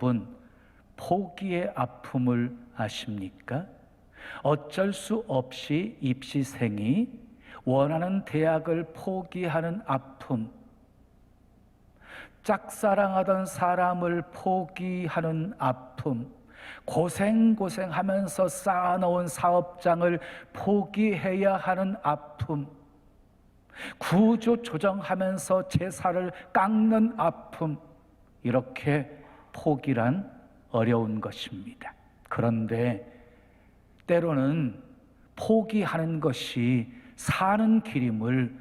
여러분, 포기의 아픔을 아십니까? 어쩔 수 없이 입시생이 원하는 대학을 포기하는 아픔, 짝사랑하던 사람을 포기하는 아픔, 고생하면서 쌓아놓은 사업장을 포기해야 하는 아픔, 구조조정하면서 제사를 깎는 아픔, 이렇게 포기란 어려운 것입니다. 그런데 때로는 포기하는 것이 사는 길임을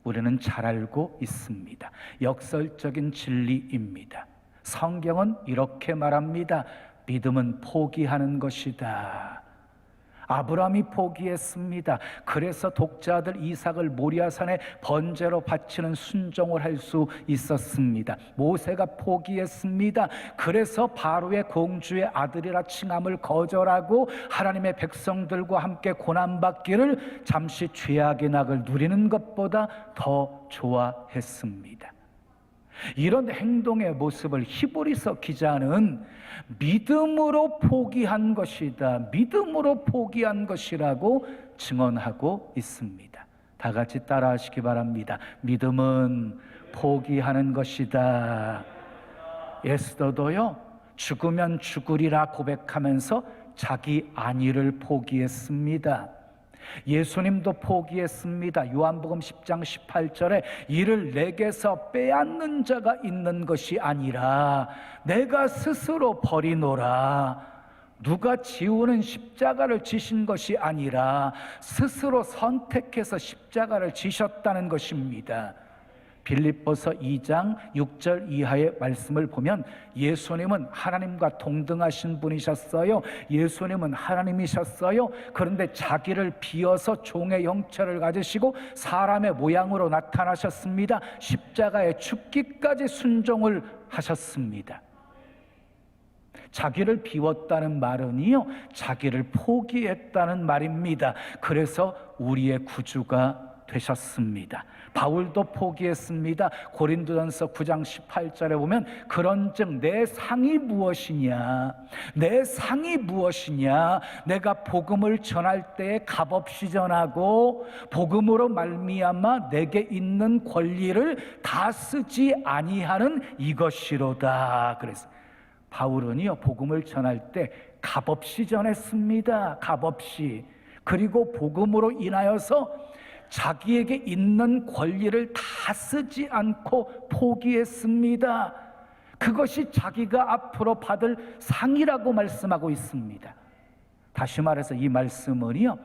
우리는 잘 알고 있습니다. 역설적인 진리입니다. 성경은 이렇게 말합니다. 믿음은 포기하는 것이다. 아브라함이 포기했습니다. 그래서 독자들 이삭을 모리아산에 번제로 바치는 순종을 할 수 있었습니다. 모세가 포기했습니다. 그래서 바로의 공주의 아들이라 칭함을 거절하고 하나님의 백성들과 함께 고난받기를 잠시 죄악의 낙을 누리는 것보다 더 좋아했습니다. 이런 행동의 모습을 히브리서 기자는 믿음으로 포기한 것이다, 믿음으로 포기한 것이라고 증언하고 있습니다. 다 같이 따라하시기 바랍니다. 믿음은 포기하는 것이다. 에스더도요, 죽으면 죽으리라 고백하면서 자기 안위를 포기했습니다. 예수님도 포기했습니다. 요한복음 10장 18절에 이를 내게서 빼앗는 자가 있는 것이 아니라 내가 스스로 버리노라. 누가 지우는 십자가를 지신 것이 아니라 스스로 선택해서 십자가를 지셨다는 것입니다. 빌립보서 2장 6절 이하의 말씀을 보면 예수님은 하나님과 동등하신 분이셨어요. 예수님은 하나님이셨어요. 그런데 자기를 비어서 종의 형체를 가지시고 사람의 모양으로 나타나셨습니다. 십자가에 죽기까지 순종을 하셨습니다. 자기를 비웠다는 말은요, 자기를 포기했다는 말입니다. 그래서 우리의 구주가 되셨습니다. 바울도 포기했습니다. 고린도전서 9장 18절에 보면 그런즉 내 상이 무엇이냐, 내 상이 무엇이냐, 내가 복음을 전할 때에 값없이 전하고 복음으로 말미암아 내게 있는 권리를 다 쓰지 아니하는 이것이로다. 그래서 바울은요, 복음을 전할 때 값없이 전했습니다. 값없이. 그리고 복음으로 인하여서 자기에게 있는 권리를 다 쓰지 않고 포기했습니다. 그것이 자기가 앞으로 받을 상이라고 말씀하고 있습니다. 다시 말해서 이 말씀은요,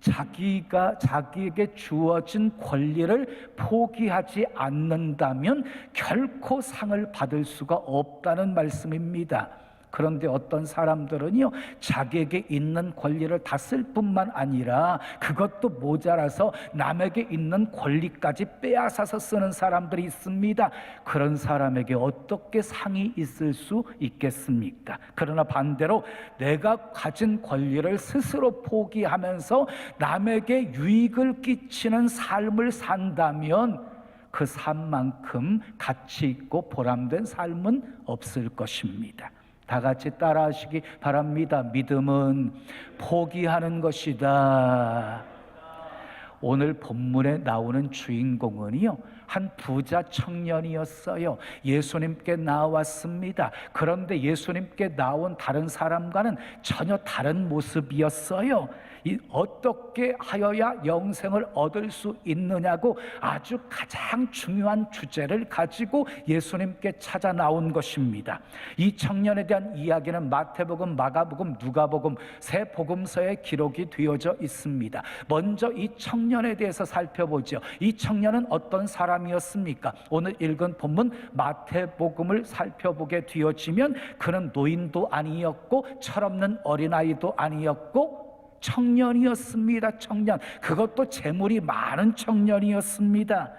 자기에게 주어진 권리를 포기하지 않는다면 결코 상을 받을 수가 없다는 말씀입니다. 그런데 어떤 사람들은요, 자기에게 있는 권리를 다 쓸 뿐만 아니라 그것도 모자라서 남에게 있는 권리까지 빼앗아서 쓰는 사람들이 있습니다. 그런 사람에게 어떻게 상이 있을 수 있겠습니까? 그러나 반대로 내가 가진 권리를 스스로 포기하면서 남에게 유익을 끼치는 삶을 산다면 그 삶만큼 가치 있고 보람된 삶은 없을 것입니다. 다 같이 따라하시기 바랍니다. 믿음은 포기하는 것이다. 오늘 본문에 나오는 주인공은요, 한 부자 청년이었어요. 예수님께 나왔습니다. 그런데 예수님께 나온 다른 사람과는 전혀 다른 모습이었어요. 어떻게 하여야 영생을 얻을 수 있느냐고 아주 가장 중요한 주제를 가지고 예수님께 찾아 나온 것입니다. 이 청년에 대한 이야기는 마태복음, 마가복음, 누가복음 세 복음서에 기록이 되어져 있습니다. 먼저 이 청년에 대해서 살펴보죠. 이 청년은 어떤 사람이었습니까? 오늘 읽은 본문 마태복음을 살펴보게 되어지면 그는 노인도 아니었고 철없는 어린아이도 아니었고 청년이었습니다. 청년. 그것도 재물이 많은 청년이었습니다.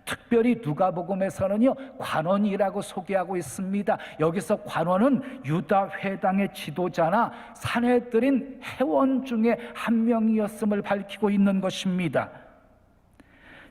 특별히 누가복음에서는요, 관원이라고 소개하고 있습니다. 여기서 관원은 유다 회당의 지도자나 사내들인 회원 중에 한 명이었음을 밝히고 있는 것입니다.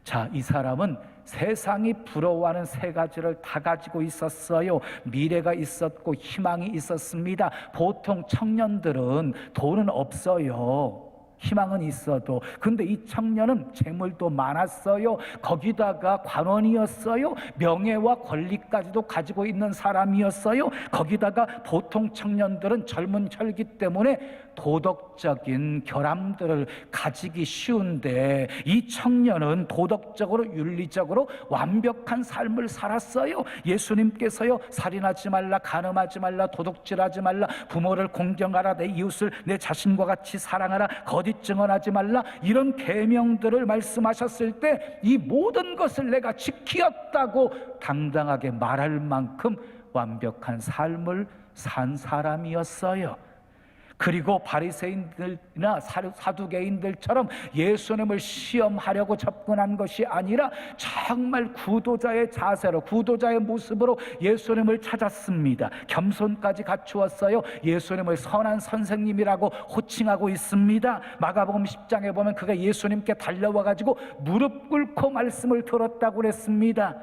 자, 이 사람은 세상이 부러워하는 세 가지를 다 가지고 있었어요. 미래가 있었고 희망이 있었습니다. 보통 청년들은 돈은 없어요. 희망은 있어도. 근데 이 청년은 재물도 많았어요. 거기다가 관원이었어요. 명예와 권리까지도 가지고 있는 사람이었어요. 거기다가 보통 청년들은 젊은 혈기 때문에 도덕적인 결함들을 가지기 쉬운데, 이 청년은 도덕적으로 윤리적으로 완벽한 삶을 살았어요. 예수님께서요, 살인하지 말라, 간음하지 말라, 도둑질하지 말라, 부모를 공경하라, 내 이웃을 내 자신과 같이 사랑하라, 거짓 증언하지 말라, 이런 계명들을 말씀하셨을 때 이 모든 것을 내가 지키었다고 당당하게 말할 만큼 완벽한 삶을 산 사람이었어요. 그리고 바리새인들이나 사두개인들처럼 예수님을 시험하려고 접근한 것이 아니라 정말 구도자의 자세로, 구도자의 모습으로 예수님을 찾았습니다. 겸손까지 갖추었어요. 예수님을 선한 선생님이라고 호칭하고 있습니다. 마가복음 10장에 보면 그가 예수님께 달려와 가지고 무릎 꿇고 말씀을 들었다고 그랬습니다.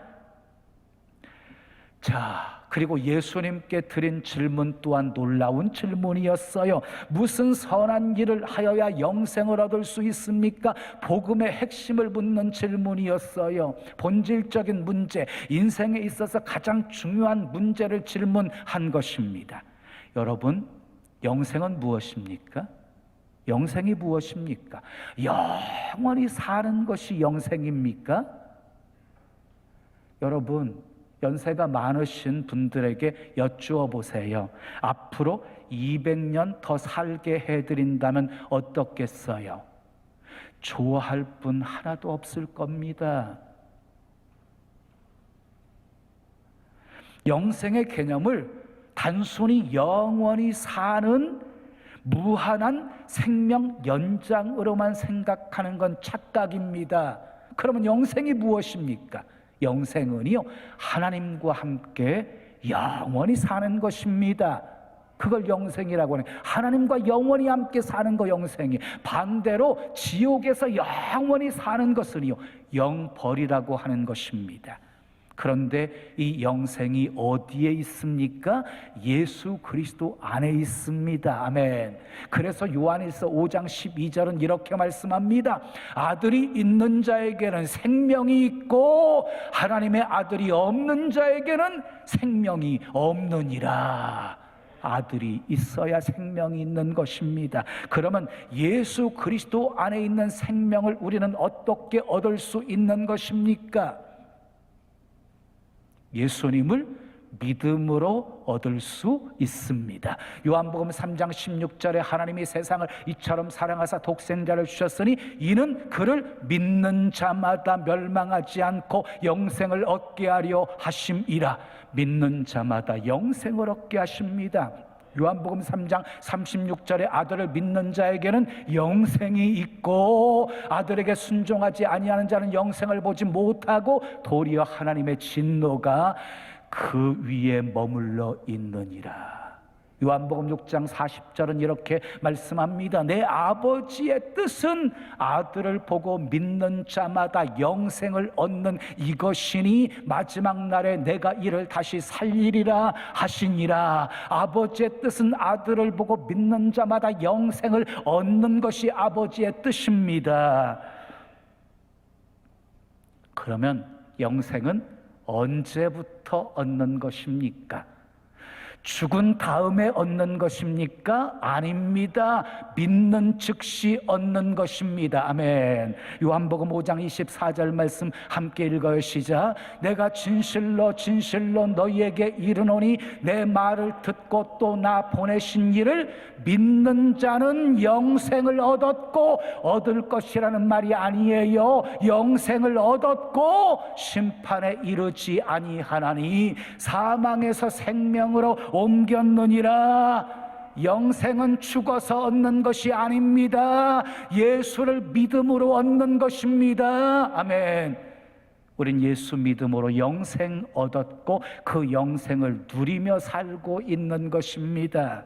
자, 그리고 예수님께 드린 질문 또한 놀라운 질문이었어요. 무슨 선한 일을 하여야 영생을 얻을 수 있습니까? 복음의 핵심을 묻는 질문이었어요. 본질적인 문제, 인생에 있어서 가장 중요한 문제를 질문한 것입니다. 여러분, 영생은 무엇입니까? 영생이 무엇입니까? 영원히 사는 것이 영생입니까? 여러분, 연세가 많으신 분들에게 여쭈어 보세요. 앞으로 200년 더 살게 해드린다면 어떻겠어요? 좋아할 분 하나도 없을 겁니다. 영생의 개념을 단순히 영원히 사는 무한한 생명 연장으로만 생각하는 건 착각입니다. 그러면 영생이 무엇입니까? 영생은요, 하나님과 함께 영원히 사는 것입니다. 그걸 영생이라고 하는, 하나님과 영원히 함께 사는 거 영생이. 반대로 지옥에서 영원히 사는 것은요, 영벌이라고 하는 것입니다. 그런데 이 영생이 어디에 있습니까? 예수 그리스도 안에 있습니다. 아멘. 그래서 요한일서 5장 12절은 이렇게 말씀합니다. 아들이 있는 자에게는 생명이 있고 하나님의 아들이 없는 자에게는 생명이 없느니라. 아들이 있어야 생명이 있는 것입니다. 그러면 예수 그리스도 안에 있는 생명을 우리는 어떻게 얻을 수 있는 것입니까? 예수님을 믿음으로 얻을 수 있습니다. 요한복음 3장 16절에 하나님이 세상을 이처럼 사랑하사 독생자를 주셨으니 이는 그를 믿는 자마다 멸망하지 않고 영생을 얻게 하려 하심이라. 믿는 자마다 영생을 얻게 하십니다. 요한복음 3장 36절에 아들을 믿는 자에게는 영생이 있고 아들에게 순종하지 아니하는 자는 영생을 보지 못하고 도리어 하나님의 진노가 그 위에 머물러 있느니라. 요한복음 6장 40절은 이렇게 말씀합니다. 내 아버지의 뜻은 아들을 보고 믿는 자마다 영생을 얻는 이것이니 마지막 날에 내가 이를 다시 살리리라 하시니라. 아버지의 뜻은 아들을 보고 믿는 자마다 영생을 얻는 것이 아버지의 뜻입니다. 그러면 영생은 언제부터 얻는 것입니까? 죽은 다음에 얻는 것입니까? 아닙니다. 믿는 즉시 얻는 것입니다. 아멘. 요한복음 5장 24절 말씀 함께 읽어요. 시작. 내가 진실로 진실로 너희에게 이르노니 내 말을 듣고 또 나 보내신 이를 믿는 자는 영생을 얻었고, 얻을 것이라는 말이 아니에요. 영생을 얻었고 심판에 이르지 아니하나니 사망에서 생명으로 옮겼느니라. 영생은 죽어서 얻는 것이 아닙니다. 예수를 믿음으로 얻는 것입니다. 아멘. 우린 예수 믿음으로 영생 얻었고 그 영생을 누리며 살고 있는 것입니다.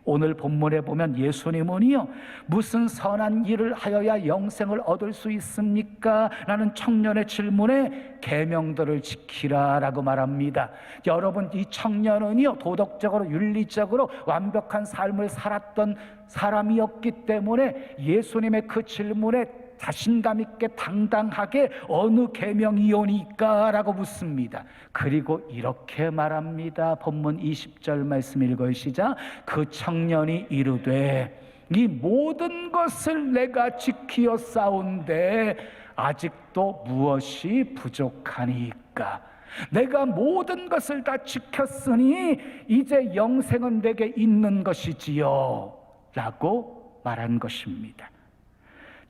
오늘 본문에 보면 예수님은요, 무슨 선한 일을 하여야 영생을 얻을 수 있습니까? 라는 청년의 질문에 계명들을 지키라 라고 말합니다. 여러분, 이 청년은요, 도덕적으로 윤리적으로 완벽한 삶을 살았던 사람이었기 때문에 예수님의 그 질문에 자신감 있게 당당하게 어느 계명이오니까 라고 묻습니다. 그리고 이렇게 말합니다. 본문 20절 말씀 읽어요. 시작. 그 청년이 이르되 이 모든 것을 내가 지키어 싸운데 아직도 무엇이 부족하니까? 내가 모든 것을 다 지켰으니 이제 영생은 내게 있는 것이지요 라고 말한 것입니다.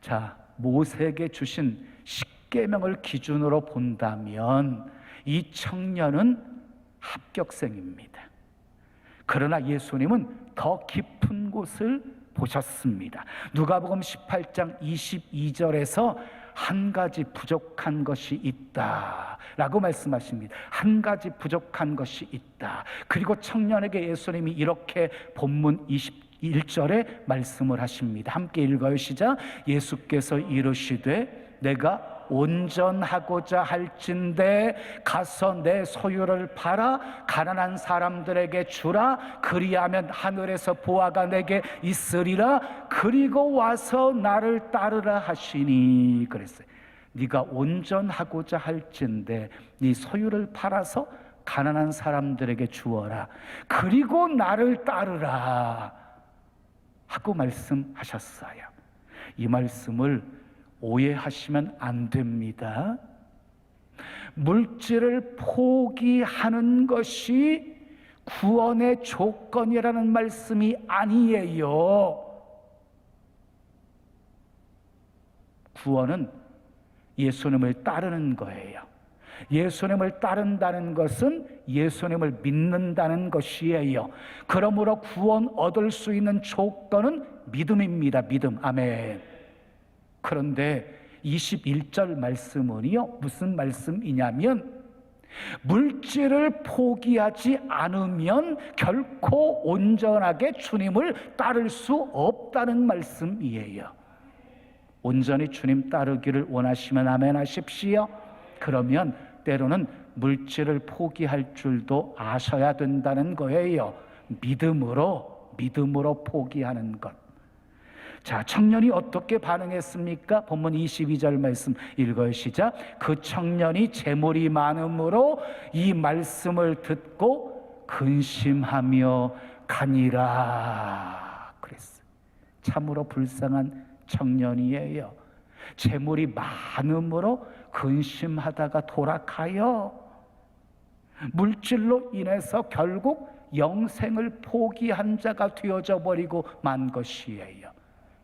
자, 모세에게 주신 십계명을 기준으로 본다면 이 청년은 합격생입니다. 그러나 예수님은 더 깊은 곳을 보셨습니다. 누가복음 18장 22절에서 한 가지 부족한 것이 있다 라고 말씀하십니다. 한 가지 부족한 것이 있다. 그리고 청년에게 예수님이 이렇게 본문 21절에 말씀을 하십니다. 함께 읽어요. 시작. 예수께서 이르시되 내가 온전하고자 할진대 가서 내 소유를 팔아 가난한 사람들에게 주라. 그리하면 하늘에서 보화가 내게 있으리라. 그리고 와서 나를 따르라 하시니. 그랬어요. 네가 온전하고자 할진대 네 소유를 팔아서 가난한 사람들에게 주어라. 그리고 나를 따르라 하고 말씀하셨어요. 이 말씀을 오해하시면 안 됩니다. 물질을 포기하는 것이 구원의 조건이라는 말씀이 아니에요. 구원은 예수님을 따르는 거예요. 예수님을 따른다는 것은 예수님을 믿는다는 것이에요. 그러므로 구원 얻을 수 있는 조건은 믿음입니다. 믿음. 아멘. 그런데 21절 말씀은요, 무슨 말씀이냐면 물질을 포기하지 않으면 결코 온전하게 주님을 따를 수 없다는 말씀이에요. 온전히 주님 따르기를 원하시면 아멘 하십시오. 그러면 때로는 물질을 포기할 줄도 아셔야 된다는 거예요. 믿음으로 포기하는 것. 자, 청년이 어떻게 반응했습니까? 본문 22절 말씀 읽어요. 시작. 그 청년이 재물이 많음으로 이 말씀을 듣고 근심하며 가니라 그랬어요. 참으로 불쌍한 청년이에요. 재물이 많음으로 근심하다가 돌아가요. 물질로 인해서 결국 영생을 포기한 자가 되어져 버리고 만 것이에요.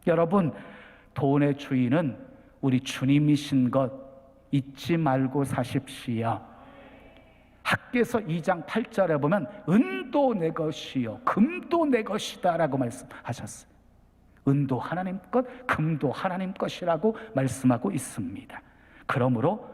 여러분, 돈의 주인은 우리 주님이신 것 잊지 말고 사십시오. 학개서 2장 8절에 보면 은도 내 것이요 금도 내 것이다 라고 말씀하셨어요. 은도 하나님 것, 금도 하나님 것이라고 말씀하고 있습니다. 그러므로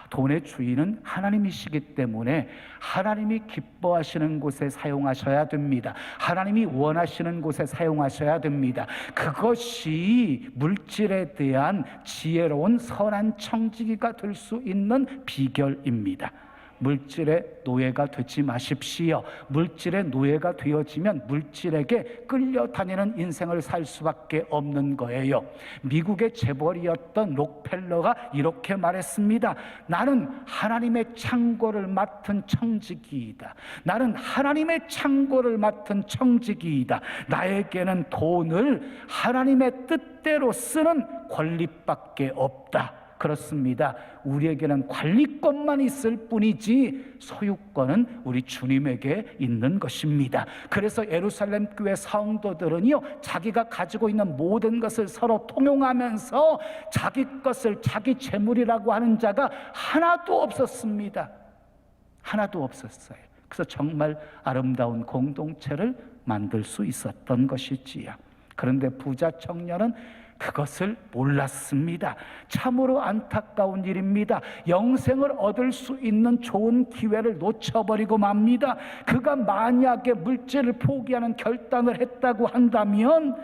돈의 주인은 하나님이시기 때문에 하나님이 기뻐하시는 곳에 사용하셔야 됩니다. 하나님이 원하시는 곳에 사용하셔야 됩니다. 그것이 물질에 대한 지혜로운 선한 청지기가 될 수 있는 비결입니다. 물질의 노예가 되지 마십시오. 물질의 노예가 되어지면 물질에게 끌려다니는 인생을 살 수밖에 없는 거예요. 미국의 재벌이었던 록펠러가 이렇게 말했습니다. 나는 하나님의 창고를 맡은 청지기이다. 나는 하나님의 창고를 맡은 청지기이다. 나에게는 돈을 하나님의 뜻대로 쓰는 권리밖에 없다. 그렇습니다. 우리에게는 관리권만 있을 뿐이지 소유권은 우리 주님에게 있는 것입니다. 그래서 예루살렘 교회 성도들은요, 자기가 가지고 있는 모든 것을 서로 통용하면서 자기 것을 자기 재물이라고 하는 자가 하나도 없었습니다. 하나도 없었어요. 그래서 정말 아름다운 공동체를 만들 수 있었던 것이지요. 그런데 부자 청년은 그것을 몰랐습니다. 참으로 안타까운 일입니다. 영생을 얻을 수 있는 좋은 기회를 놓쳐버리고 맙니다. 그가 만약에 물질을 포기하는 결단을 했다고 한다면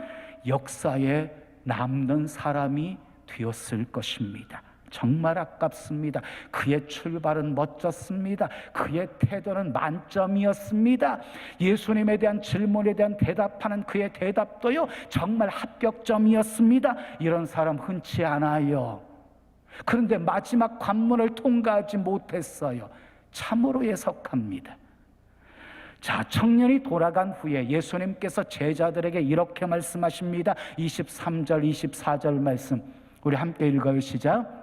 역사에 남는 사람이 되었을 것입니다. 정말 아깝습니다. 그의 출발은 멋졌습니다. 그의 태도는 만점이었습니다. 예수님에 대한 질문에 대한 대답하는 그의 대답도요, 정말 합격점이었습니다. 이런 사람 흔치 않아요. 그런데 마지막 관문을 통과하지 못했어요. 참으로 예석합니다. 자, 청년이 돌아간 후에 예수님께서 제자들에게 이렇게 말씀하십니다. 23절, 24절 말씀 우리 함께 읽어요. 시작.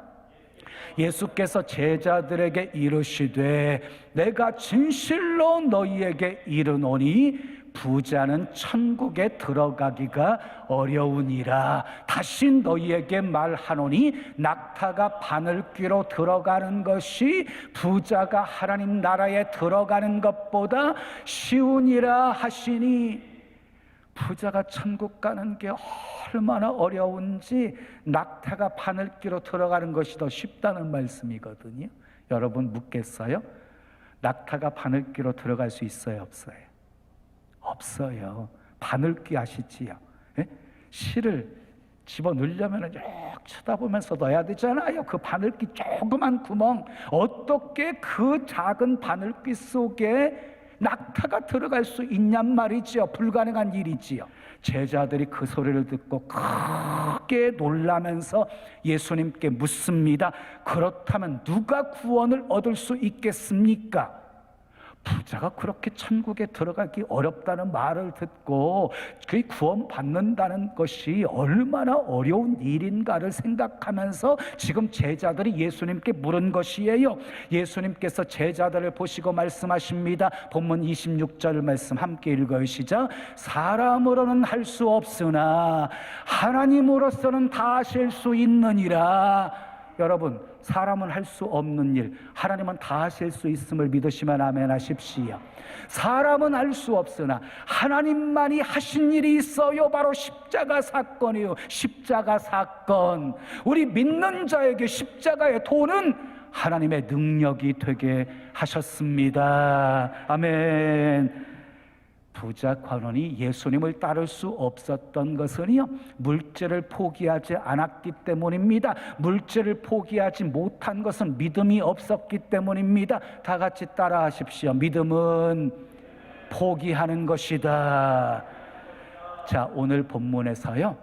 예수께서 제자들에게 이르시되 내가 진실로 너희에게 이르노니 부자는 천국에 들어가기가 어려우니라. 다시 너희에게 말하노니 낙타가 바늘귀로 들어가는 것이 부자가 하나님 나라에 들어가는 것보다 쉬우니라 하시니, 부자가 천국 가는 게 얼마나 어려운지 낙타가 바늘귀로 들어가는 것이 더 쉽다는 말씀이거든요. 여러분 묻겠어요? 낙타가 바늘귀로 들어갈 수 있어요, 없어요? 없어요. 바늘귀 아시지요? 예? 실을 집어 넣으려면 쭉 쳐다보면서 넣어야 되잖아요. 그 바늘귀 조그만 구멍, 어떻게 그 작은 바늘귀 속에 낙타가 들어갈 수 있냔 말이지요. 불가능한 일이지요. 제자들이 그 소리를 듣고 크게 놀라면서 예수님께 묻습니다. 그렇다면 누가 구원을 얻을 수 있겠습니까? 부자가 그렇게 천국에 들어가기 어렵다는 말을 듣고 그 구원 받는다는 것이 얼마나 어려운 일인가를 생각하면서 지금 제자들이 예수님께 물은 것이에요. 예수님께서 제자들을 보시고 말씀하십니다. 본문 26절 말씀 함께 읽어요. 시작. 사람으로는 할 수 없으나 하나님으로서는 다 하실 수 있느니라. 여러분, 사람은 할 수 없는 일, 하나님은 다 하실 수 있음을 믿으시면 아멘 하십시오. 사람은 할 수 없으나 하나님만이 하신 일이 있어요. 바로 십자가 사건이에요. 십자가 사건. 우리 믿는 자에게 십자가의 도는 하나님의 능력이 되게 하셨습니다. 아멘. 부자 관원이 예수님을 따를 수 없었던 것은요, 물질을 포기하지 않았기 때문입니다. 물질을 포기하지 못한 것은 믿음이 없었기 때문입니다. 다 같이 따라 하십시오. 믿음은 포기하는 것이다. 자, 오늘 본문에서요,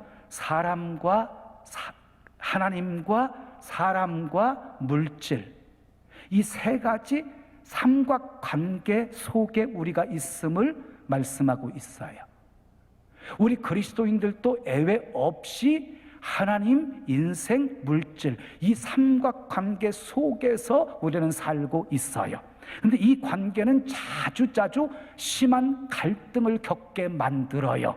하나님과 사람과 물질, 이 세 가지 삼각관계 속에 우리가 있음을 말씀하고 있어요. 우리 그리스도인들도 예외 없이 하나님, 인생, 물질, 이 삼각관계 속에서 우리는 살고 있어요. 그런데 이 관계는 자주 심한 갈등을 겪게 만들어요.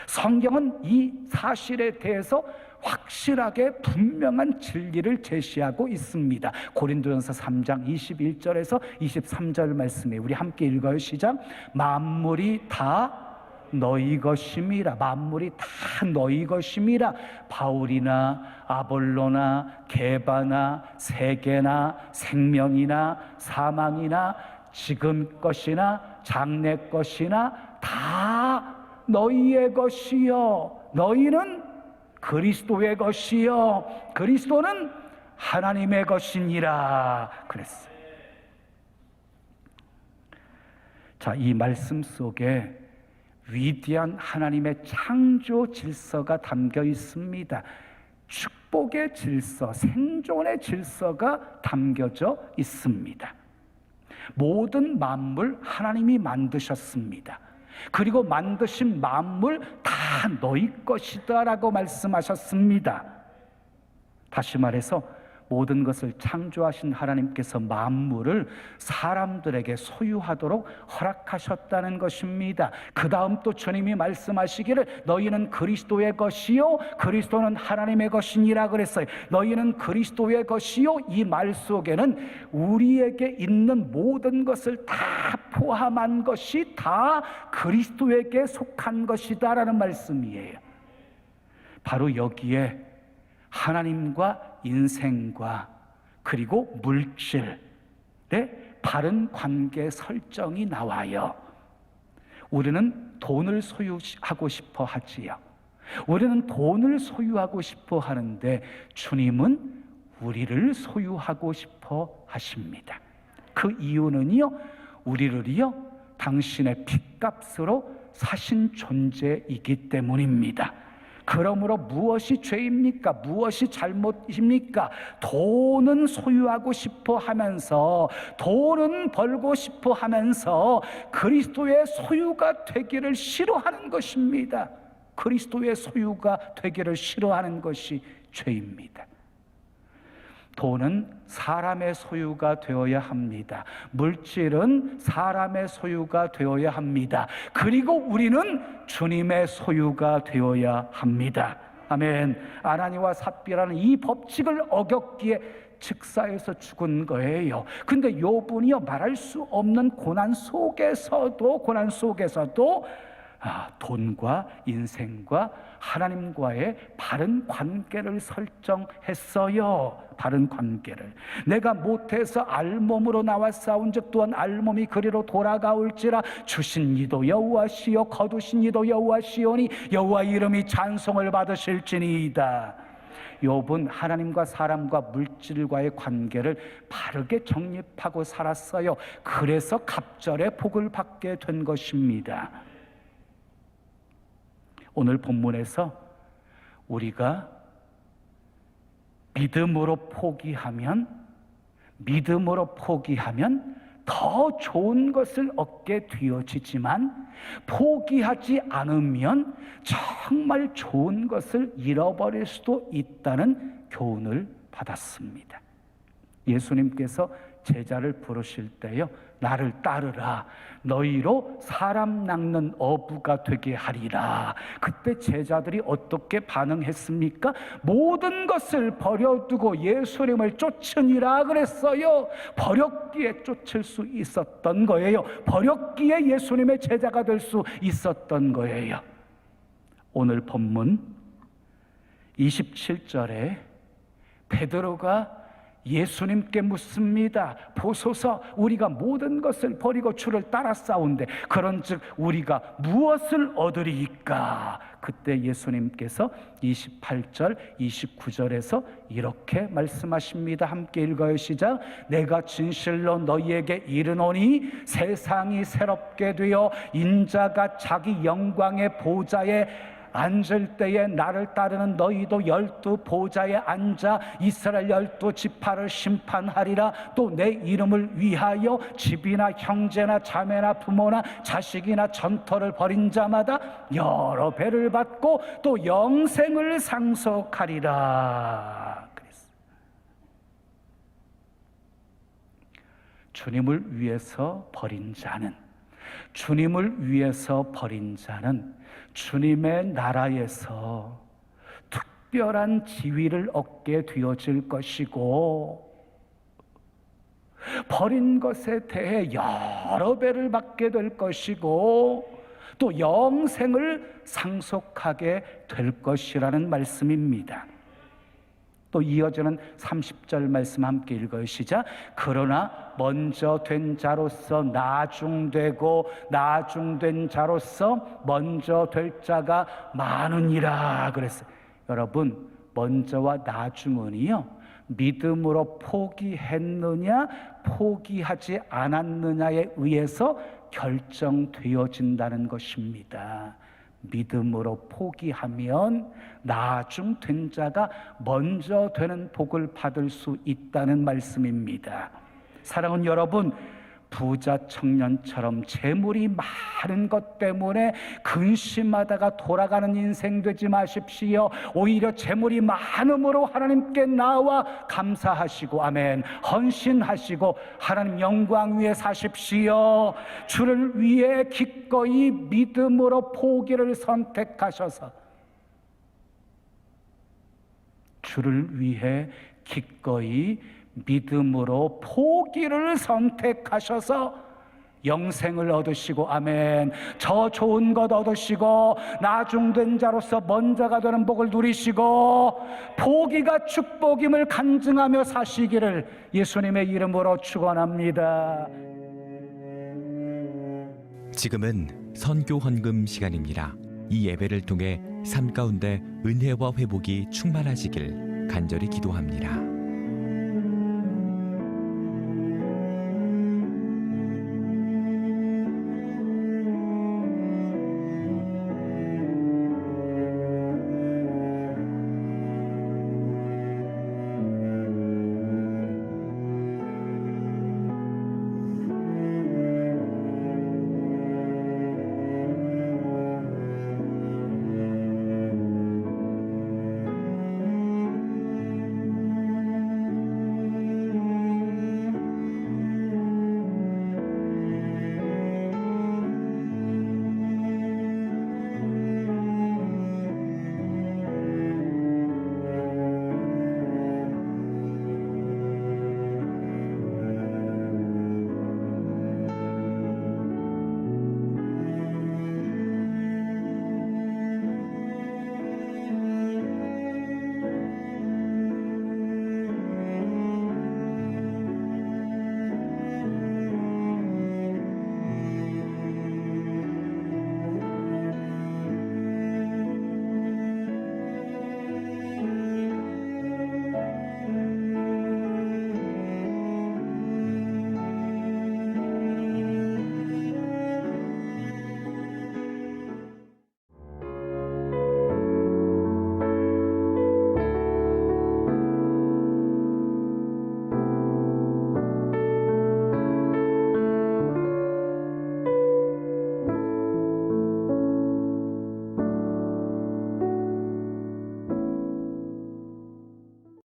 성경은 이 사실에 대해서 확실하게 분명한 진리를 제시하고 있습니다. 고린도전서 3장 21절에서 23절 말씀에 우리 함께 읽어요. 시작. 만물이 다 너희 것임이라. 만물이 다 너희 것임이라. 바울이나 아볼로나 게바나 세계나 생명이나 사망이나 지금 것이나 장래 것이나 다 너희의 것이요. 너희는 그리스도의 것이요 그리스도는 하나님의 것이니라 그랬어요. 자, 이 말씀 속에 위대한 하나님의 창조 질서가 담겨 있습니다. 축복의 질서, 생존의 질서가 담겨져 있습니다. 모든 만물 하나님이 만드셨습니다. 그리고 만드신 만물 다 너희 것이다 라고 말씀하셨습니다. 다시 말해서 모든 것을 창조하신 하나님께서 만물을 사람들에게 소유하도록 허락하셨다는 것입니다. 그 다음 또 주님이 말씀하시기를 너희는 그리스도의 것이요 그리스도는 하나님의 것이니라 그랬어요. 너희는 그리스도의 것이요, 이 말 속에는 우리에게 있는 모든 것을 다 포함한 것이 다 그리스도에게 속한 것이다 라는 말씀이에요. 바로 여기에 하나님과 인생과 그리고 물질의 바른 관계 설정이 나와요. 우리는 돈을 소유하고 싶어 하지요. 우리는 돈을 소유하고 싶어 하는데 주님은 우리를 소유하고 싶어 하십니다. 그 이유는요, 우리를요 당신의 핏값으로 사신 존재이기 때문입니다. 그러므로 무엇이 죄입니까? 무엇이 잘못입니까? 돈은 소유하고 싶어 하면서, 돈은 벌고 싶어 하면서 그리스도의 소유가 되기를 싫어하는 것입니다. 그리스도의 소유가 되기를 싫어하는 것이 죄입니다. 돈은 사람의 소유가 되어야 합니다. 물질은 사람의 소유가 되어야 합니다. 그리고 우리는 주님의 소유가 되어야 합니다. 아멘. 아나니와 삽비라는 이 법칙을 어겼기에 즉사에서 죽은 거예요. 근데 요분이요 말할 수 없는 고난 속에서도 돈과 인생과 하나님과의 바른 관계를 설정했어요. 바른 관계를. 내가 못해서 알몸으로 나왔사온즉 또한 알몸이 그리로 돌아가올지라. 주신 이도 여호와시요 거두신 이도 여호와시오니 여호와 이름이 찬송을 받으실지니이다. 욥은 하나님과 사람과 물질과의 관계를 바르게 정립하고 살았어요. 그래서 갑절의 복을 받게 된 것입니다. 오늘 본문에서 우리가 믿음으로 포기하면 더 좋은 것을 얻게 되어지지만 포기하지 않으면 정말 좋은 것을 잃어버릴 수도 있다는 교훈을 받았습니다. 예수님께서 제자를 부르실 때요, 나를 따르라. 너희로 사람 낚는 어부가 되게 하리라. 그때 제자들이 어떻게 반응했습니까? 모든 것을 버려두고 예수님을 쫓으니라 그랬어요. 버렸기에 쫓을 수 있었던 거예요. 버렸기에 예수님의 제자가 될 수 있었던 거예요. 오늘 본문 27절에 베드로가 예수님께 묻습니다. 보소서, 우리가 모든 것을 버리고 주를 따라 싸운데 그런즉 우리가 무엇을 얻으리이까? 그때 예수님께서 28절 29절에서 이렇게 말씀하십니다. 함께 읽어요. 시작. 내가 진실로 너희에게 이르노니 세상이 새롭게 되어 인자가 자기 영광의 보좌에 앉을 때에 나를 따르는 너희도 12 보좌에 앉아 이스라엘 12지파를 심판하리라. 또 내 이름을 위하여 집이나 형제나 자매나 부모나 자식이나 전터를 벌인 자마다 여러 배를 받고 또 영생을 상속하리라. 주님을 위해서 버린 자는 주님의 나라에서 특별한 지위를 얻게 되어질 것이고, 버린 것에 대해 여러 배를 받게 될 것이고, 또 영생을 상속하게 될 것이라는 말씀입니다. 또 이어지는 30절 말씀 함께 읽어요. 시작. 그러나 먼저 된 자로서 나중되고 나중된 자로서 먼저 될 자가 많으니라 그랬어요. 여러분, 먼저와 나중은요, 믿음으로 포기했느냐 포기하지 않았느냐에 의해서 결정되어진다는 것입니다. 믿음으로 포기하면 나중된 자가 먼저 되는 복을 받을 수 있다는 말씀입니다. 사랑하는 여러분, 부자 청년처럼 재물이 많은 것 때문에 근심하다가 돌아가는 인생 되지 마십시오. 오히려 재물이 많음으로 하나님께 나와 감사하시고, 아멘, 헌신하시고 하나님 영광 위에 사십시오. 주를 위해 기꺼이 믿음으로 포기를 선택하셔서, 주를 위해 기꺼이 믿음으로 포기를 선택하셔서 영생을 얻으시고, 아멘, 저 좋은 것 얻으시고 나중된 자로서 먼저가 되는 복을 누리시고 보기가 축복임을 간증하며 사시기를 예수님의 이름으로 축원합니다. 지금은 선교 헌금 시간입니다. 이 예배를 통해 삶 가운데 은혜와 회복이 충만하시길 간절히 기도합니다.